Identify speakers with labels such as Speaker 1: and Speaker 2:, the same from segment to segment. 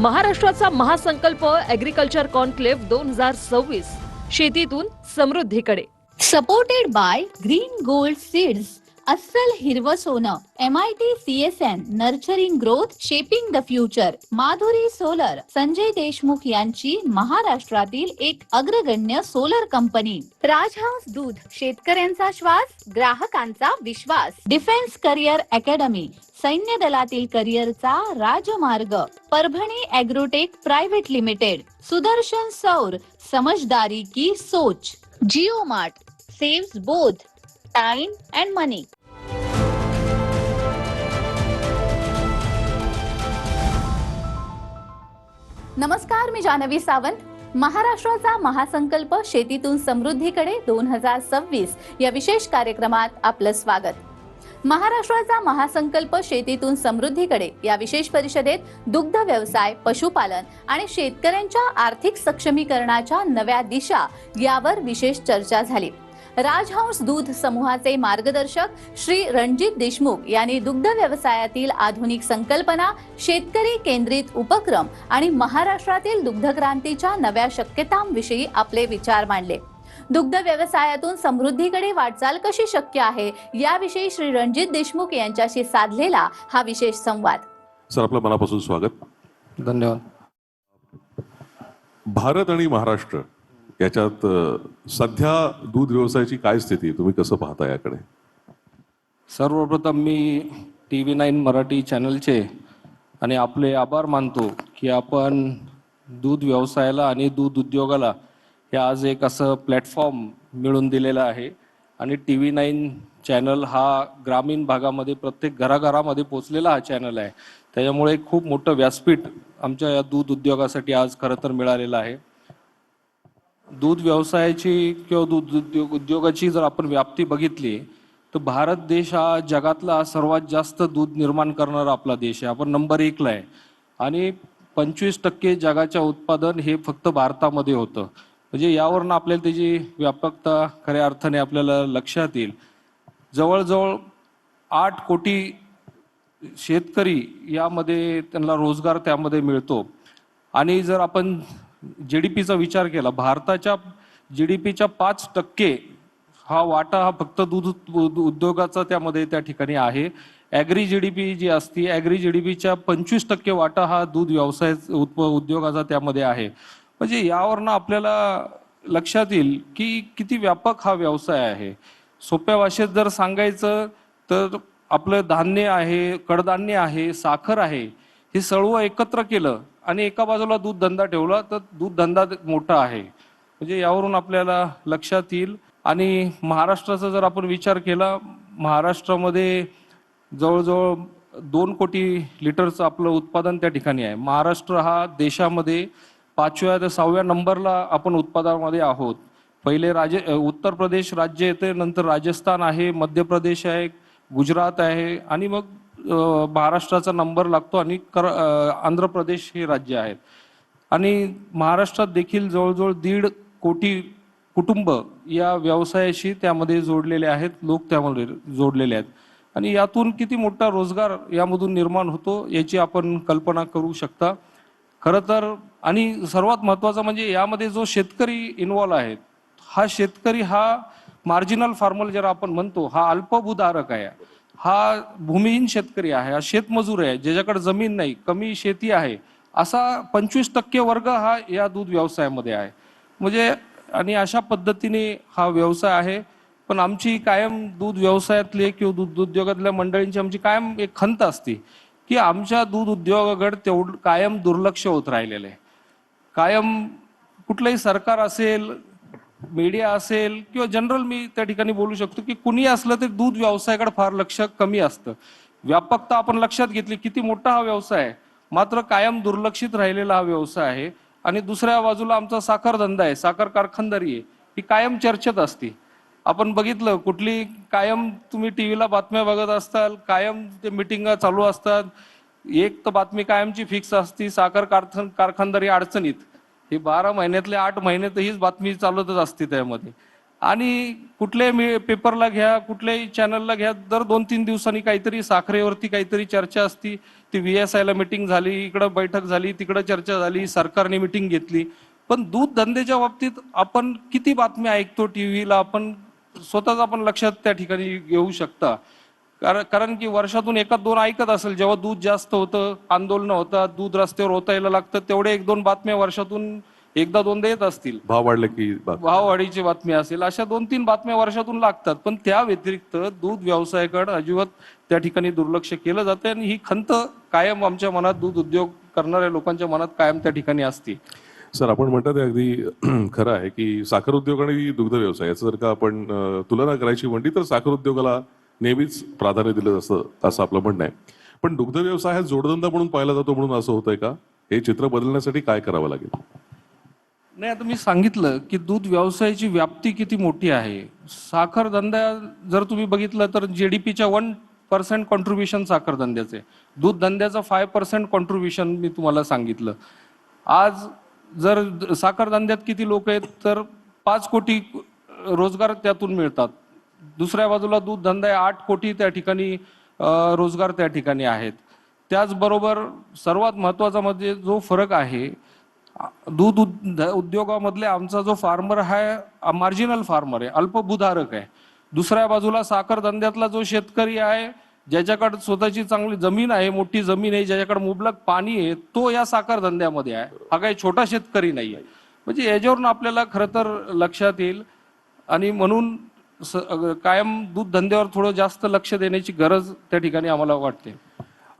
Speaker 1: महाराष्ट्राचा महासंकल्प agriculture conclave 2026 शेतीतून समृद्धीकडे.
Speaker 2: Supported by green gold seeds, अस्सल हिरवं सोनं, MIT CSN, nurturing growth, shaping the future, Madhuri solar, Sanjay Deshmukh यांची महाराष्ट्रातील एक अग्रगण्य सोलर कंपनी. राजहंस दूध, शेतकऱ्यांचा श्वास, ग्राहकांचा विश्वास. डिफेन्स करिअर अकॅडमी, सैन्य दलातील करिअरचा राजमार्ग. Parbhani agrotech private limited. Sudarshan Saur, समझदारी की सोच. Jio mart, saves both time and money. नमस्कार, मी जानवी सावंत. महाराष्ट्राचा महासंकल्प शेतीतून समृद्धीकडे 2026 या विशेष कार्यक्रमात आपलं स्वागत. महाराष्ट्राचा महासंकल्प शेतीतून समृद्धीकडे या विशेष परिषदेत दुग्ध व्यवसाय, पशुपालन आणि शेतकऱ्यांच्या आर्थिक सक्षमीकरणाच्या नव्या दिशा यावर विशेष चर्चा झाली. राजहंस दूध समूहाचे मार्गदर्शक श्री रणजित देशमुख यांनी दुग्ध व्यवसायातील आधुनिक संकल्पना, शेतकरी केंद्रित उपक्रम आणि महाराष्ट्रातील दुग्धक्रांतीच्या नव्या शक्यतांविषयी आपले विचार मांडले. दुग्ध व्यवसायातून समृद्धीकडे वाटचाल कशी शक्य आहे याविषयी श्री रणजित देशमुख यांच्याशी साधलेला हा विशेष संवाद.
Speaker 3: सर, आपलं मनापासून स्वागत.
Speaker 4: धन्यवाद.
Speaker 3: भारत आणि महाराष्ट्र याच्यात सध्या दूध व्यवसायाची काय स्थिती, तुम्ही कसं पाहता याकडे?
Speaker 4: सर्वप्रथम मी TV9 मराठी चॅनलचे आणि आपले आभार मानतो की आपण दूध व्यवसायाला आणि दूध उद्योगाला हे आज एक असं प्लॅटफॉर्म मिळून दिलेला आहे. आणि TV9 चॅनल हा ग्रामीण भागामध्ये प्रत्येक घराघरामध्ये पोचलेला हा चॅनल आहे. त्याच्यामुळे खूप मोठं व्यासपीठ आमच्या या दूध उद्योगासाठी आज खरं तर मिळालेलं आहे. दूध व्यवसायाची किंवा दूध उद्योगाची जर आपण व्याप्ती बघितली तर भारत देश हा जगातला सर्वात जास्त दूध निर्माण करणारा आपला देश आहे. आपण नंबर 1ला आहे आणि 25% जगाच्या उत्पादन हे फक्त भारतामध्ये होतं. म्हणजे यावरनं आपल्याला त्याची व्यापकता खऱ्या अर्थाने आपल्याला लक्षात येईल. जवळजवळ 8 कोटी शेतकरी यामध्ये त्यांना रोजगार त्यामध्ये मिळतो. आणि जर आपण GDPचा विचार केला, भारताच्या GDPच्या 5% हा वाटा हा फक्त दूध उद्योगाचा त्यामध्ये त्या ठिकाणी आहे. ॲग्री GDP जी असती, ॲग्री GDPच्या 25% वाटा हा दूध व्यवसाय उद्योगाचा त्यामध्ये आहे. म्हणजे यावरनं आपल्याला लक्षात येईल की किती व्यापक हा व्यवसाय आहे. सोप्या भाषेत जर सांगायचं तर आपलं धान्य आहे, कडधान्य आहे, साखर आहे, हे सर्व एकत्र केलं आणि एका बाजूला दूध धंदा ठेवला तर दूध धंदा मोठा आहे. म्हणजे यावरून आपल्याला लक्षात येईल. आणि महाराष्ट्राचा जर आपण विचार केला, महाराष्ट्रामध्ये जवळजवळ 2 कोटी लिटरचं आपलं उत्पादन त्या ठिकाणी आहे. महाराष्ट्र हा देशामध्ये 5व्या ते 6व्या नंबरला आपण उत्पादनामध्ये आहोत. पहिले उत्तर प्रदेश राज्य येते, नंतर राजस्थान आहे, मध्य प्रदेश आहे, गुजरात आहे आणि मग महाराष्ट्राचा नंबर लागतो आणि आंध्र प्रदेश हे राज्य आहेत. आणि महाराष्ट्रात देखील जवळजवळ 1.5 कोटी कुटुंब या व्यवसायाशी त्यामध्ये जोडलेले आहेत, लोक त्यामध्ये जोडलेले आहेत. आणि यातून किती मोठा रोजगार यामधून निर्माण होतो याची आपण कल्पना करू शकता. खरं तर आणि सर्वात महत्त्वाचं म्हणजे यामध्ये जो शेतकरी इन्व्हॉल्व आहे, हा शेतकरी हा मार्जिनल फार्मर ज्याला आपण म्हणतो, हा अल्पभूधारक आहे, हा भूमिहीन शेतकरी आहे, हा शेतमजूर आहे, ज्याच्याकडे जमीन नाही, कमी शेती आहे, असा 25% वर्ग हा या दूध व्यवसायामध्ये आहे. म्हणजे आणि अशा पद्धतीने हा व्यवसाय आहे. पण आमची कायम दूध व्यवसायातले किंवा दूध उद्योगातल्या मंडळींची आमची कायम एक खंत असते की आमच्या दूध उद्योगाकडे तेवढं कायम दुर्लक्ष होत राहिलेलं आहे. कायम कुठलंही सरकार असेल, मीडिया असेल किंवा जनरल मी त्या ठिकाणी बोलू शकतो की कुणी असलं तरी दूध व्यवसायाकडे फार लक्ष कमी असतं. व्यापकता आपण लक्षात घेतली, किती मोठा हा व्यवसाय आहे, मात्र कायम दुर्लक्षित राहिलेला हा व्यवसाय आहे. आणि दुसऱ्या बाजूला आमचा साखर धंदा आहे, साखर कारखानदारी आहे, ही कायम चर्चेत असते. आपण बघितलं कुठली कायम तुम्ही TV ला बातम्या बघत असताल, कायम ते मिटिंगा चालू असतात. एक तर बातमी कायमची फिक्स असती, साखर कारखानदारी अडचणीत. हे 12 महिन्यातले 8 महिने तर हीच बातमी चालतच असते त्यामध्ये. आणि कुठल्याही पेपरला घ्या, कुठल्याही चॅनलला घ्या, दर 2-3 दिवसांनी काहीतरी साखरेवरती काहीतरी चर्चा असती. ती VSI ला मिटिंग झाली, इकडं बैठक झाली, तिकडं चर्चा झाली, सरकारने मिटिंग घेतली. पण दूध धंद्याच्या बाबतीत आपण किती बातम्या ऐकतो टीव्हीला, आपण स्वतःच आपण लक्षात त्या ठिकाणी घेऊ शकता. कारण की वर्षातून 1-2 ऐकत असेल, जेव्हा दूध जास्त होतं, आंदोलन होतात, दूध रस्त्यावर ओतायला लागतं, तेवढे 1-2 बातम्या वर्षातून 1-2दा येत असतील.
Speaker 3: भाव वाढले की
Speaker 4: भाववाढीची बातमी असेल, अशा 2-3 बातम्या वर्षातून लागतात. पण त्या व्यतिरिक्त दूध व्यवसायाकडे अजिबात त्या ठिकाणी दुर्लक्ष केलं जातं आणि ही खंत कायम आमच्या मनात, दूध उद्योग करणाऱ्या लोकांच्या मनात कायम त्या ठिकाणी असते.
Speaker 3: सर, आपण म्हणतात ते अगदी खरं आहे की साखर उद्योग आणि दुग्ध व्यवसाय याचं जर का आपण तुलना करायची म्हणली तर साखर उद्योगाला नेहमीच प्राधान्य दिलं असं आपलं म्हणणं आहे. पण दुग्ध व्यवसाय हा जोडधंदा म्हणून पाहिला जातो म्हणून असं होतंय का? हे चित्र बदलण्यासाठी काय करावं लागेल?
Speaker 4: नाही, आता मी सांगितलं की दूध व्यवसायाची व्याप्ती किती मोठी आहे. साखर धंदा जर तुम्ही बघितलं तर GDPच्या 1% कॉन्ट्रीब्युशन साखर धंद्याचे, दूध धंद्याचं 5% कॉन्ट्रीब्युशन मी तुम्हाला सांगितलं. आज जर साखर धंद्यात किती लोक आहेत तर 5 कोटी रोजगार त्यातून मिळतात. दुसऱ्या बाजूला दूध धंदा आहे, 8 कोटी त्या ठिकाणी रोजगार त्या ठिकाणी आहेत. त्याचबरोबर सर्वात महत्वाचा म्हणजे जो फरक आहे, दूध उद्योगामधले आमचा जो फार्मर आहे मार्जिनल फार्मर आहे, अल्पभूधारक आहे. दुसऱ्या बाजूला साखर धंद्यातला जो शेतकरी आहे, ज्याच्याकडे स्वतःची चांगली जमीन आहे, मोठी जमीन आहे, ज्याच्याकडे मुबलक पाणी आहे, तो या साखर धंद्यामध्ये आहे. हा काही छोटा शेतकरी नाही आहे. म्हणजे याच्यावरून आपल्याला खरं तर लक्षात येईल आणि म्हणून कायम दूध धंद्यावर थोडं जास्त लक्ष देण्याची गरज त्या ठिकाणी आम्हाला वाटते.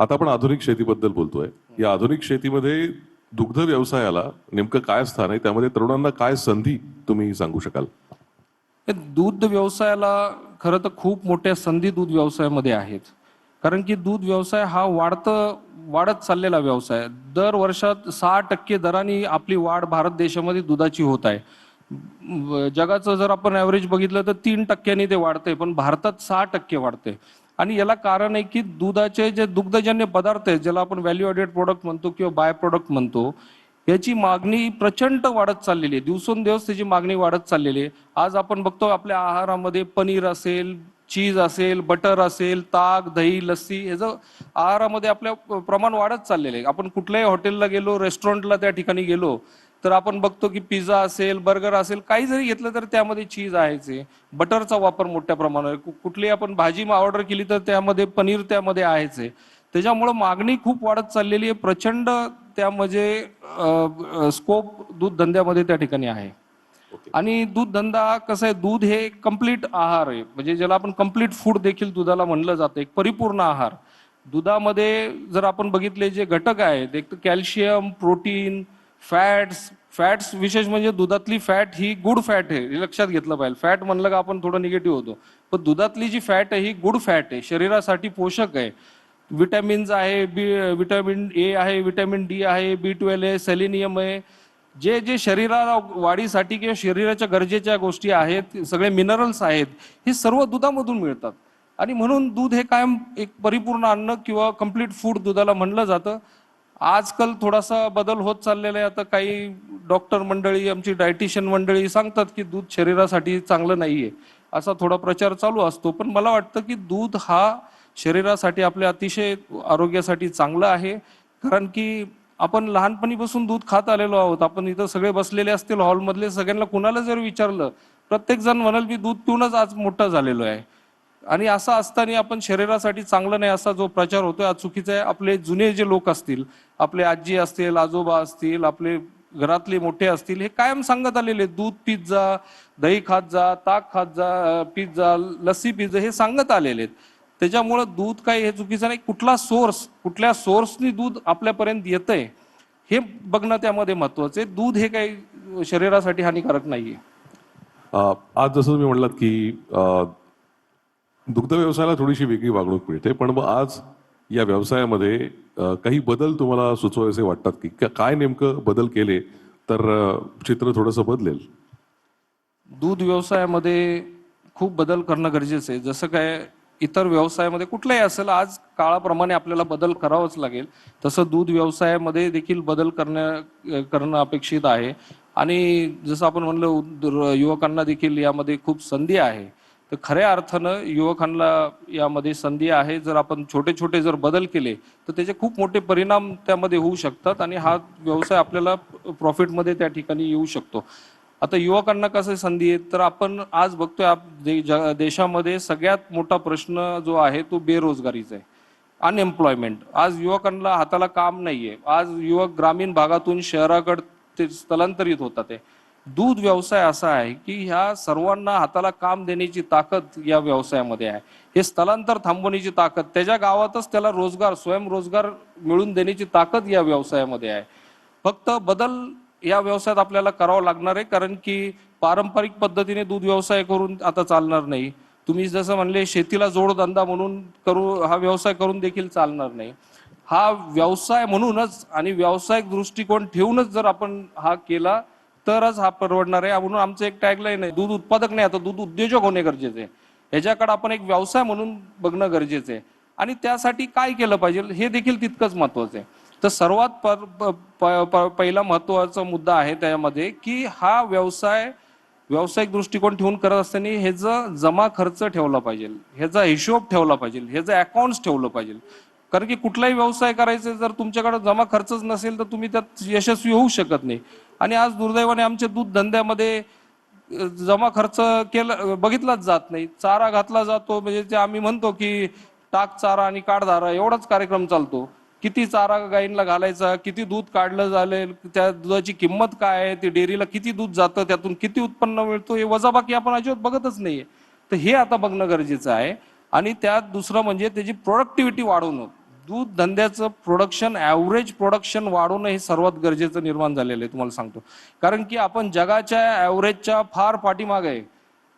Speaker 3: आता आपण आधुनिक शेतीबद्दल बोलतोय. या आधुनिक शेतीमध्ये दुग्ध व्यवसायाला नेमकं काय स्थान आहे, त्यामध्ये तरुणांना काय संधी तुम्ही सांगू शकाल?
Speaker 4: दूध व्यवसायाला खरं तर खूप मोठ्या संधी दूध व्यवसायामध्ये आहेत. कारण की दूध व्यवसाय हा वाढत चाललेला व्यवसाय. दर वर्षात 6% दराने आपली वाढ भारत देशामध्ये दुधाची होत आहे. जगाचं जर आपण ॲव्हरेज बघितलं तर 3% ते वाढतंय, पण भारतात 6% वाढते. आणि याला कारण आहे की दुधाचे जे दुग्धजन्य पदार्थ आहेत, ज्याला आपण व्हॅल्यू ॲडेड प्रोडक्ट म्हणतो किंवा बाय प्रोडक्ट म्हणतो, याची मागणी प्रचंड वाढत चाललेली आहे. दिवसेंदिवस त्याची मागणी वाढत चाललेली आहे. आज आपण बघतो आपल्या आहारामध्ये पनीर असेल, चीज असेल, बटर असेल, ताक, दही, लस्सी, याचं आहारामध्ये आपल्या प्रमाण वाढत चाललेलं आहे. आपण कुठल्याही हॉटेलला गेलो, रेस्टॉरंटला त्या ठिकाणी गेलो तर आपण बघतो की पिझ्झा असेल, बर्गर असेल, काही जरी घेतलं तर त्यामध्ये चीज आहेच आहे. बटरचा वापर मोठ्या प्रमाणावर, कुठली आपण भाजी ऑर्डर केली तर त्यामध्ये पनीर त्यामध्ये आहेच आहे. त्याच्यामुळं मागणी खूप वाढत चाललेली आहे. प्रचंड त्यामध्ये स्कोप दूध धंद्यामध्ये त्या ठिकाणी आहे. आणि दूध धंदा कसं आहे, दूध हे कम्प्लीट आहार आहे, म्हणजे ज्याला आपण कम्प्लीट फूड देखील दुधाला म्हणलं जातं, एक परिपूर्ण आहार. दुधामध्ये जर आपण बघितले जे घटक आहेत, एक तर कॅल्शियम, प्रोटीन, फॅट्स विशेष म्हणजे दुधातली फॅट ही गुड फॅट आहे, हे लक्षात घेतलं पाहिजे. फॅट म्हणलं का आपण थोडं निगेटिव्ह होतो, पण दुधातली जी फॅट आहे ही गुड फॅट आहे, शरीरासाठी पोषक आहे. विटॅमिन्स आहे, विटॅमिन A आहे, विटॅमिन D आहे, B12 आहे, सेलेनियम आहे. जे शरीराला वाढीसाठी किंवा शरीराच्या गरजेच्या गोष्टी आहेत, सगळे मिनरल्स आहेत, हे सर्व दुधामधून मिळतात. आणि म्हणून दूध हे कायम एक परिपूर्ण अन्न किंवा कम्प्लीट फूड दुधाला म्हणलं जातं. आजकाल थोडासा बदल होत चाललेला आहे. आता काही डॉक्टर मंडळी, आमची डायटिशियन मंडळी सांगतात की दूध शरीरासाठी चांगलं नाहीये, असा थोडा प्रचार चालू असतो. पण मला वाटतं की दूध हा शरीरासाठी आपल्या अतिशय आरोग्यासाठी चांगलं आहे. कारण की आपण लहानपणीपासून दूध खात आलेलो आहोत. आपण इथं सगळे बसलेले असतील हॉलमधले, सगळ्यांना कुणाला जर विचारलं, प्रत्येक जण म्हणाल मी दूध पिऊनच आज मोठा झालेलो आहे. आणि असं असताना आपण शरीरासाठी चांगलं नाही असा जो प्रचार होतोय हा चुकीचा आहे. आपले जुने जे लोक असतील, आपले आजी असतील, आजोबा असतील, आपले घरातले मोठे असतील, हे कायम सांगत आलेले, दूध पीत जा, दही खात जा, ताक खात जा, पीत जा, लस्सी पीत जा, हे सांगत आलेले आहेत. त्याच्यामुळं दूध काही हे चुकीचं नाही. कुठल्या सोर्सनी दूध आपल्यापर्यंत येतंय हे बघणं त्यामध्ये महत्वाचं आहे. दूध हे काही शरीरासाठी हानिकारक नाहीये.
Speaker 3: आज जसं तुम्ही म्हणलात की दुग्ध व्यवसायाला थोडीशी वेगळी वागणूक मिळते, पण मग आज या व्यवसायामध्ये काही बदल तुम्हाला सुचवायचे वाटतात की काय नेमकं बदल केले तर चित्र थोडंसं बदलेल?
Speaker 4: दूध व्यवसायामध्ये खूप बदल करणं गरजेचं आहे. जसं काय इतर व्यवसायामध्ये कुठलाही असेल, आज काळाप्रमाणे आपल्याला बदल करावाच लागेल, तसं दूध व्यवसायामध्ये देखील बदल करणं अपेक्षित आहे. आणि जसं आपण म्हणलं युवकांना देखील यामध्ये खूप संधी आहे. तर खऱ्या अर्थानं युवकांना यामध्ये संधी आहे. जर आपण छोटे छोटे जर बदल केले तर त्याचे खूप मोठे परिणाम त्यामध्ये होऊ शकतात आणि हा व्यवसाय आपल्याला प्रॉफिटमध्ये त्या ठिकाणी येऊ शकतो. आता युवकांना कसं संधी आहे, तर आपण आज बघतोय देशामध्ये सगळ्यात मोठा प्रश्न जो आहे तो बेरोजगारीचा आहे, अनएम्प्लॉयमेंट. आज युवकांना हाताला काम नाहीये. आज युवक ग्रामीण भागातून शहराकडे ते स्थलांतरित होतात आहे. दूध व्यवसाय असा आहे की ह्या सर्वांना हाताला काम देण्याची ताकद या व्यवसायामध्ये आहे. हे स्थलांतर थांबवण्याची ताकद, त्याच्या गावातच त्याला रोजगार, स्वयंरोजगार मिळवून देण्याची ताकद या व्यवसायामध्ये आहे. फक्त बदल या व्यवसायात आपल्याला करावं लागणार आहे, कारण की पारंपरिक पद्धतीने दूध व्यवसाय करून आता चालणार नाही. तुम्ही जसं म्हणले शेतीला जोडधंदा म्हणून हा व्यवसाय करून देखील चालणार नाही. हा व्यवसाय म्हणूनच आणि व्यावसायिक दृष्टिकोन ठेवूनच जर आपण हा केला तरच हा परवडणार आहे. म्हणून आमचं एक टॅगलाईन आहे, दूध उत्पादक नाही, आता दूध उद्योजक होणे गरजेचे आहे. ह्याच्याकडे आपण एक व्यवसाय म्हणून बघणं गरजेचं आहे. आणि त्यासाठी काय केलं पाहिजे हे देखील तितकंच महत्वाचं आहे. तर सर्वात पहिला महत्वाचा मुद्दा आहे त्यामध्ये की हा व्यवसाय व्यावसायिक दृष्टिकोन ठेवून करत असताना ह्याचा जमा खर्च ठेवला पाहिजे, ह्याचा हिशोब ठेवला पाहिजे, ह्याचं अकाउंट्स ठेवलं पाहिजे. कारण की कुठलाही व्यवसाय करायचा जर तुमच्याकडे जमा खर्चच नसेल तर तुम्ही त्यात यशस्वी होऊ शकत नाही. आणि आज दुर्दैवाने आमच्या दूध धंद्यामध्ये जमा खर्च बघितलाच जात नाही. चारा घातला जातो, म्हणजे ते आम्ही म्हणतो की टाक चारा आणि काढ धारा एवढाच कार्यक्रम चालतो. किती चारा गायींना घालायचा, किती दूध काढलं झालं, त्या दुधाची किंमत काय आहे, ते डेअरीला किती दूध जातं, त्यातून किती उत्पन्न मिळतो, हे वजाबाकी आपण अजिबात बघतच नाहीये. तर हे आता बघणं गरजेचं आहे. आणि त्यात दुसरं म्हणजे त्याची प्रोडक्टिव्हिटी वाढवणं. दूध धंद्याचं प्रोडक्शन, ॲव्हरेज प्रोडक्शन वाढवणं हे सर्वात गरजेचं निर्माण झालेलं आहे, तुम्हाला सांगतो. कारण की आपण जगाच्या ॲव्हरेजच्या फार पाठीमागे आहे.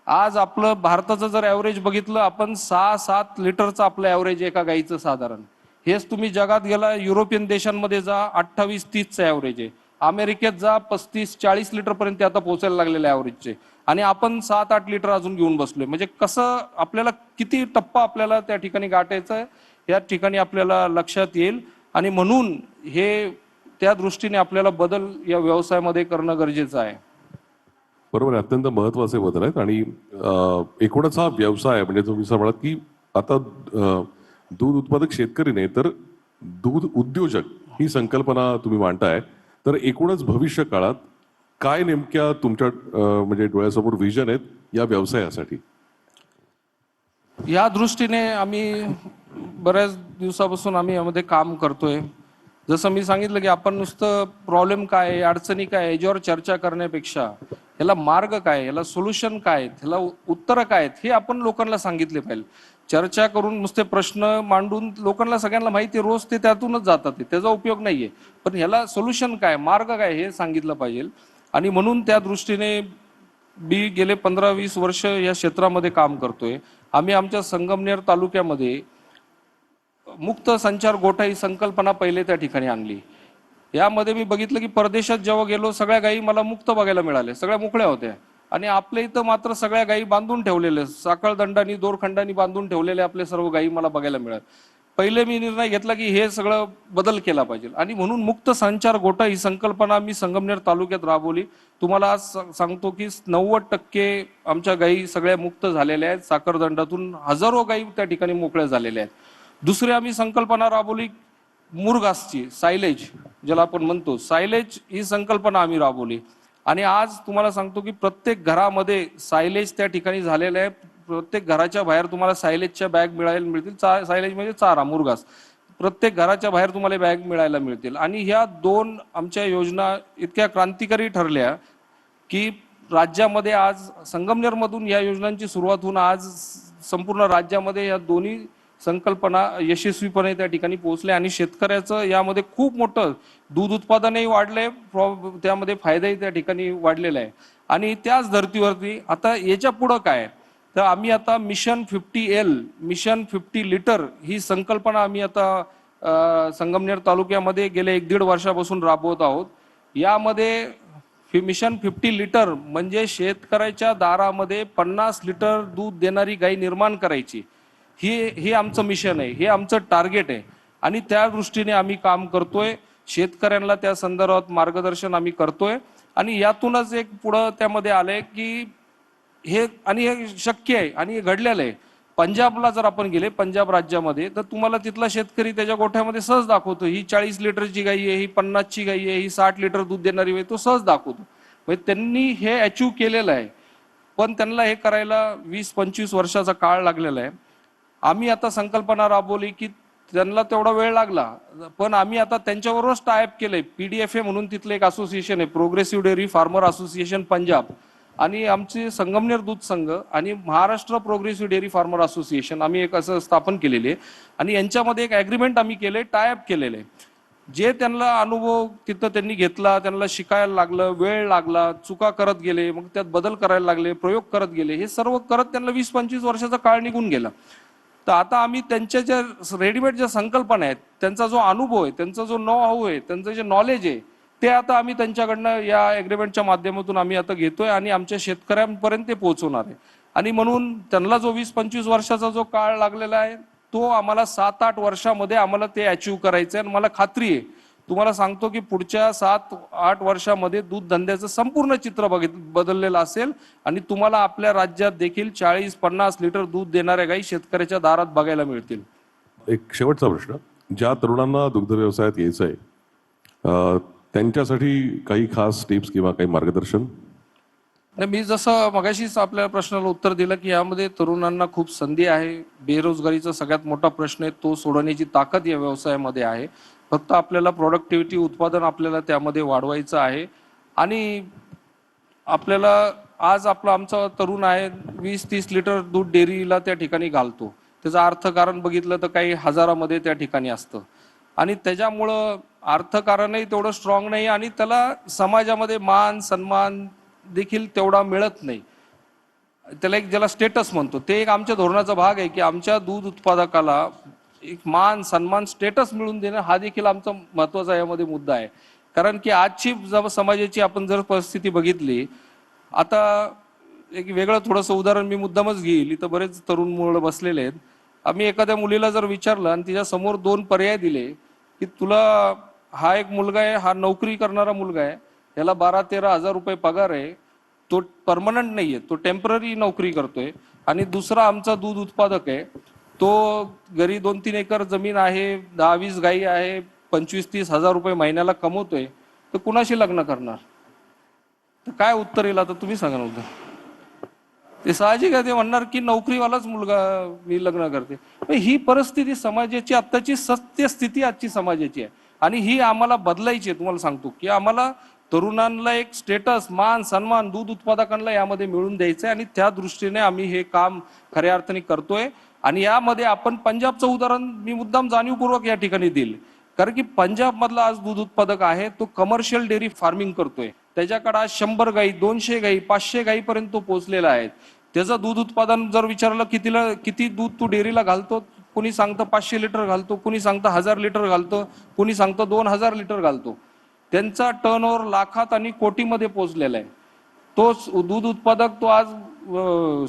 Speaker 4: आज आपलं भारताचं जर ॲव्हरेज बघितलं, आपण 6-7 लिटरचं आपलं ॲव्हरेज एका गाईचं साधारण. हेच तुम्ही जगात गेला, युरोपियन देशांमध्ये जा, 28-30चं ॲव्हरेज आहे. अमेरिकेत जा, 35-40 लिटरपर्यंत आता पोहोचायला लागलेले ॲव्हरेजचे. आणि आपण 7-8 लिटर अजून घेऊन बसलोय. म्हणजे कसं आपल्याला किती टप्पा आपल्याला त्या ठिकाणी गाठायचा आहे या ठिकाणी आपल्याला लक्षात येईल. आणि म्हणून हे त्या दृष्टीने आपल्याला बदल या व्यवसायामध्ये करणं गरजेचं आहे.
Speaker 3: बरोबर आहे, अत्यंत महत्वाचे बदल आहेत. आणि एकूणच हा व्यवसाय म्हणजे तुम्ही असं म्हणाल की आता दूध उत्पादक शेतकरी नाही तर दूध उद्योजक ही संकल्पना तुम्ही मांडताय. तर एकूणच भविष्य काळात काय नेमक्या तुमच्या म्हणजे डोळ्यासमोर विजन आहेत या व्यवसायासाठी?
Speaker 4: या दृष्टीने आम्ही बऱ्याच दिवसापासून आम्ही यामध्ये काम करतोय. जसं मी सांगितलं की आपण नुसतं प्रॉब्लेम काय आहे, अडचणी काय आहे याच्यावर चर्चा करण्यापेक्षा ह्याला मार्ग काय, ह्याला सोल्युशन काय, ह्याला उत्तरं काय आहेत हे आपण लोकांना सांगितले पाहिजे. चर्चा करून नुसते प्रश्न मांडून लोकांना सगळ्यांना माहिती आहे, रोज ते त्यातूनच जातात, त्याचा उपयोग नाहीये. पण ह्याला सोल्युशन काय, मार्ग काय हे सांगितलं पाहिजे. आणि म्हणून त्या दृष्टीने मी गेले 15-20 वर्ष या क्षेत्रामध्ये काम करतोय. आम्ही आमच्या संगमनेर तालुक्यामध्ये मुक्त संचार गोठा ही संकल्पना पहिले त्या ठिकाणी आणली. यामध्ये मी बघितलं की परदेशात जेव्हा गेलो सगळ्या गायी मला मुक्त बघायला मिळाल्या, सगळ्या मोकळ्या होत्या. आणि आपल्या इथं मात्र सगळ्या गायी बांधून ठेवलेल्या, साखळदंडानी दोरखंडानी बांधून ठेवलेले आपले सर्व गायी मला बघायला मिळाल्या. पहिले मी निर्णय घेतला की हे सगळं बदल केला पाहिजे. आणि म्हणून मुक्त संचार गोठा ही संकल्पना मी संगमनेर तालुक्यात राबवली. तुम्हाला आज सांगतो की 90% आमच्या गायी सगळ्या मुक्त झालेल्या आहेत. साखरदंडातून हजारो गायी त्या ठिकाणी मोकळ्या झालेल्या आहेत. दुसरी आम्ही संकल्पना राबवली मुरघासची, सायलेज ज्याला आपण म्हणतो, सायलेज ही संकल्पना आम्ही राबवली. आणि आज तुम्हाला सांगतो की प्रत्येक घरामध्ये सायलेज त्या ठिकाणी झालेलं आहे. प्रत्येक घराच्या बाहेर तुम्हाला सायलेजच्या बॅग मिळायला मिळतील. सायलेज म्हणजे चारा, मुरघास. प्रत्येक घराच्या बाहेर तुम्हाला बॅग मिळायला मिळतील. आणि ह्या 2 आमच्या योजना इतक्या क्रांतिकारी ठरल्या की राज्यामध्ये आज संगमनेरमधून या योजनांची सुरुवात होऊन आज संपूर्ण राज्यामध्ये या दोन्ही संकल्पना यशस्वीपणे त्या ठिकाणी पोहोचल्या. आणि शेतकऱ्याचं यामध्ये खूप मोठं दूध उत्पादनही वाढलंय, त्यामध्ये फायदाही त्या ठिकाणी वाढलेला आहे. आणि त्याच धर्तीवरती आता याच्या पुढं काय, तर आम्ही आता मिशन 50L, मिशन 50 लिटर ही संकल्पना आम्ही आता संगमनेर तालुक्यामध्ये गेले 1-1.5 वर्षापासून राबवत आहोत. यामध्ये मिशन 50 लिटर म्हणजे शेतकऱ्याच्या दारामध्ये 50 लिटर दूध देणारी गाय निर्माण करायची, हे आमचं मिशन आहे, हे आमचं टार्गेट आहे. आणि त्या दृष्टीने आम्ही काम करतोय. शेतकऱ्यांना त्या संदर्भात मार्गदर्शन आम्ही करतोय. आणि यातूनच एक पुढं त्यामध्ये आलंय की हे शक्य आहे आणि हे घडलेलं आहे. पंजाबला जर आपण गेले, पंजाब राज्यामध्ये, तर तुम्हाला तिथला शेतकरी त्याच्या गोठ्यामध्ये सहज दाखवतो ही 40 लिटरची गाई आहे, ही 50ची गाई आहे, ही 60 लिटर दूध देणारी गाई, तो सहज दाखवतो. म्हणजे त्यांनी हे अचीव केलेलं आहे. पण त्यांना हे करायला 20-25 वर्षाचा काळ लागलेला आहे. आम्ही आता संकल्पना राबवली की त्यांना तेवढा वेळ लागला, पण आम्ही आता त्यांच्याबरोबरच टायअप केलंय. PDFA म्हणून तिथलं एक असोसिएशन आहे, progressive dairy farmer association Punjab, आणि आमचे संगमनेर दूध संघ आणि Maharashtra progressive dairy farmer association, आम्ही एक असं स्थापन केलेले आहे. आणि यांच्यामध्ये एक ॲग्रीमेंट आम्ही केले, टायअप केलेलं आहे. जे त्यांना अनुभव तिथं त्यांनी घेतला, त्यांना शिकायला लागलं, वेळ लागला, चुका करत गेले, मग त्यात बदल करायला लागले, प्रयोग करत गेले, हे सर्व करत त्यांना 20-25 वर्षाचा काळ निघून गेला. तर आता आम्ही त्यांच्या ज्या रेडीमेड ज्या संकल्पना आहेत, त्यांचा जो अनुभव आहे, त्यांचा जो नो हाऊ आहे, त्यांचं जे नॉलेज आहे, ते आता आम्ही त्यांच्याकडनं या ॲग्रीमेंटच्या माध्यमातून आम्ही आता घेतोय आणि आमच्या शेतकऱ्यांपर्यंत ते पोहोचवणार आहे. आणि म्हणून त्यांना जो 20-25 वर्षाचा जो काळ लागलेला आहे, तो आम्हाला 7-8 वर्षामध्ये आम्हाला ते अचीव करायचं आहे. आणि मला खात्री आहे, तुम्हाला सांगतो की पुढच्या 7-8 वर्षामध्ये दूध धंद्याचं संपूर्ण चित्र बदललेलं असेल आणि तुम्हाला आपल्या राज्यात देखील 40-50 लिटर दूध देणाऱ्या गाई शेतकऱ्याच्या दारात बघायला मिळतील.
Speaker 3: एक शेवटचा प्रश्न, ज्या तरुणांना दुग्ध व्यवसायात यायचं आहे त्यांच्यासाठी काही खास टिप्स किंवा काही मार्गदर्शन?
Speaker 4: मी जसं मगाशीच आपल्या प्रश्नाला उत्तर दिलं की यामध्ये तरुणांना खूप संधी आहे. बेरोजगारीचा सगळ्यात मोठा प्रश्न आहे, तो सोडवण्याची ताकद या व्यवसायामध्ये आहे. फक्त आपल्याला प्रोडक्टिव्हिटी, उत्पादन आपल्याला त्यामध्ये वाढवायचं आहे. आणि आपल्याला आज आमचा तरुण आहे 20-30 लिटर दूध डेअरीला त्या ठिकाणी घालतो. त्याचं अर्थकारण बघितलं तर काही हजारामध्ये त्या ठिकाणी असतं आणि त्याच्यामुळं अर्थकारणही तेवढं स्ट्रॉंग नाही आणि त्याला समाजामध्ये मान सन्मान देखील तेवढा मिळत नाही. त्याला एक ज्याला स्टेटस म्हणतो, ते एक आमच्या धोरणाचा भाग आहे की आमच्या दूध उत्पादकाला एक मान सन्मान स्टेटस मिळवून देणं हा देखील आमचा महत्वाचा यामध्ये मुद्दा आहे. कारण की आजची समाजाची आपण जर परिस्थिती बघितली, आता एक वेगळं थोडंसं उदाहरण मी मुद्दामच घेईल. इथं बरेच तरुण मुलं बसलेले आहेत. आम्ही एखाद्या मुलीला जर विचारलं आणि तिच्या समोर 2 पर्याय दिले की तुला हा एक मुलगा आहे, हा नोकरी करणारा मुलगा आहे, याला 12-13 हजार रुपये पगार आहे, तो परमनंट नाहीये, तो टेम्पररी नोकरी करतोय, आणि दुसरा आमचा दूध उत्पादक आहे, तो घरी 2-3 एकर जमीन आहे, 10-20 गाई आहे, 25-30 हजार रुपये महिन्याला कमवतोय, तर कुणाशी लग्न करणार? तर काय उत्तर येईल आता तुम्ही सांगा ना. ते साहजिक आहे, ते म्हणणार की नोकरीवालाच मुलगा मी लग्न करते. ही परिस्थिती समाजाची आत्ताची सत्य स्थिती आजची समाजाची आहे आणि ही आम्हाला बदलायची आहे. तुम्हाला सांगतो की आम्हाला तरुणांना एक स्टेटस, मान सन्मान दूध उत्पादकांना यामध्ये मिळून द्यायचं आहे आणि त्या दृष्टीने आम्ही हे काम खऱ्या अर्थाने करतोय. आणि यामध्ये आपण पंजाबचं उदाहरण मी मुद्दाम जाणीवपूर्वक या ठिकाणी दिलं, कारण की पंजाब मधला आज दूध उत्पादक आहे, तो कमर्शियल डेअरी फार्मिंग करतोय. त्याच्याकडे आज 100 गाई, 200 गाई, 500 गाईपर्यंत तो पोहोचलेला आहे. त्याचं दूध उत्पादन जर विचारलं किती दूध तू डेअरीला घालतो, कुणी सांगतं 500 लिटर घालतो, कुणी सांगतं 1000 लिटर घालतो, कुणी सांगतं 2000 लिटर घालतो. त्यांचा टर्नओव्हर लाखात आणि कोटीमध्ये पोहोचलेला आहे. तोच दूध उत्पादक तो आज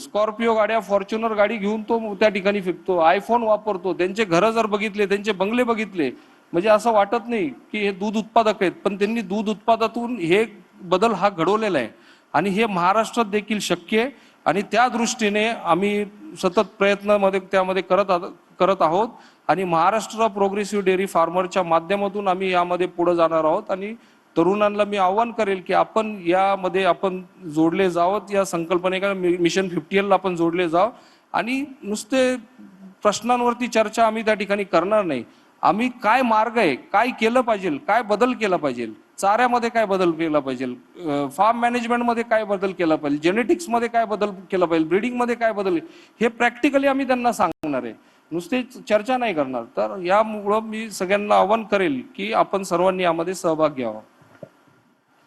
Speaker 4: स्कॉर्पिओ गाड्या, फॉर्च्युनर गाडी घेऊन तो त्या ठिकाणी फिरतो, आयफोन वापरतो. त्यांचे घरं जर बघितले, त्यांचे बंगले बघितले, म्हणजे असं वाटत नाही की हे दूध उत्पादक आहेत, पण त्यांनी दूध उत्पादनातून हे बदल हा घडवलेला आहे आणि हे महाराष्ट्रात देखील शक्य आहे. आणि त्या दृष्टीने आम्ही सतत प्रयत्नामध्ये त्यामध्ये करत आहोत आणि महाराष्ट्र प्रोग्रेसिव्ह डेअरी फार्मरच्या माध्यमातून आम्ही यामध्ये पुढे जाणार आहोत. आणि तरुणांना मी आव्हान करेल की आपण यामध्ये आपण जोडले जावं, या संकल्पनेला मिशन 50L आपण जोडले जावं. आणि नुसते प्रश्नांवरती चर्चा आम्ही त्या ठिकाणी करणार नाही. आम्ही काय मार्ग आहे, काय केलं पाहिजे, काय बदल केला पाहिजे, चाऱ्यामध्ये काय बदल केला पाहिजे, फार्म मॅनेजमेंटमध्ये काय बदल केला पाहिजे, जेनेटिक्समध्ये काय बदल केला पाहिजे, ब्रीडिंगमध्ये काय बदल, हे प्रॅक्टिकली आम्ही त्यांना सांगणार आहे, नुसते चर्चा नाही करणार. तर यामुळं मी सगळ्यांना आवाहन करेल की आपण सर्वांनी यामध्ये सहभाग घ्यावा.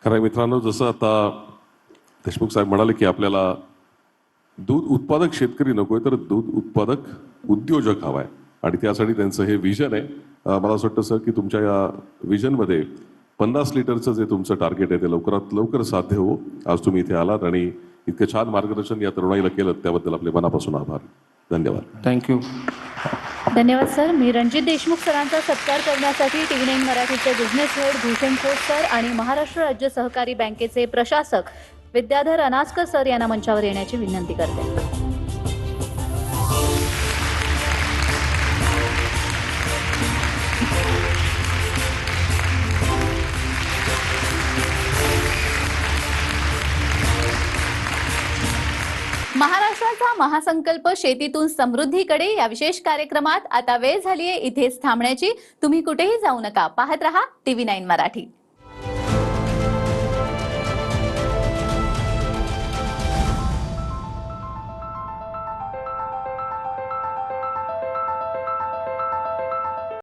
Speaker 3: खरं मित्रांनो, जसं आता देशमुख साहेब म्हणाले की आपल्याला दूध उत्पादक शेतकरी नकोय, तर दूध उत्पादक उद्योजक हवाय आणि त्यासाठी त्यांचं हे विजन आहे. मला असं वाटतं सर की तुमच्या या विजनमध्ये 50 लिटरचं जे तुमचं टार्गेट आहे ते लवकरात लवकर साध्य हो. आज तुम्ही इथे आलात आणि इतकं छान मार्गदर्शन या तरुणाईला केलं त्याबद्दल आपले मनापासून आभार. धन्यवाद.
Speaker 4: थँक्यू.
Speaker 2: धन्यवाद सर. मी रणजित देशमुख सरांचा सत्कार करण्यासाठी TV9 मराठीचे business head Bhushan Khot sir आणि महाराष्ट्र राज्य सहकारी बँकेचे प्रशासक विद्याधर अनासकर सर यांना मंचावर येण्याची विनंती करते. महाराष्ट्राचा महासंकल्प शेतीतून समृद्धीकडे या विशेष कार्यक्रमात आता वेळ झालीये इथेच थांबण्याची. तुम्ही कुठेही जाऊ नका. पाहत रहा TV9 मराठी.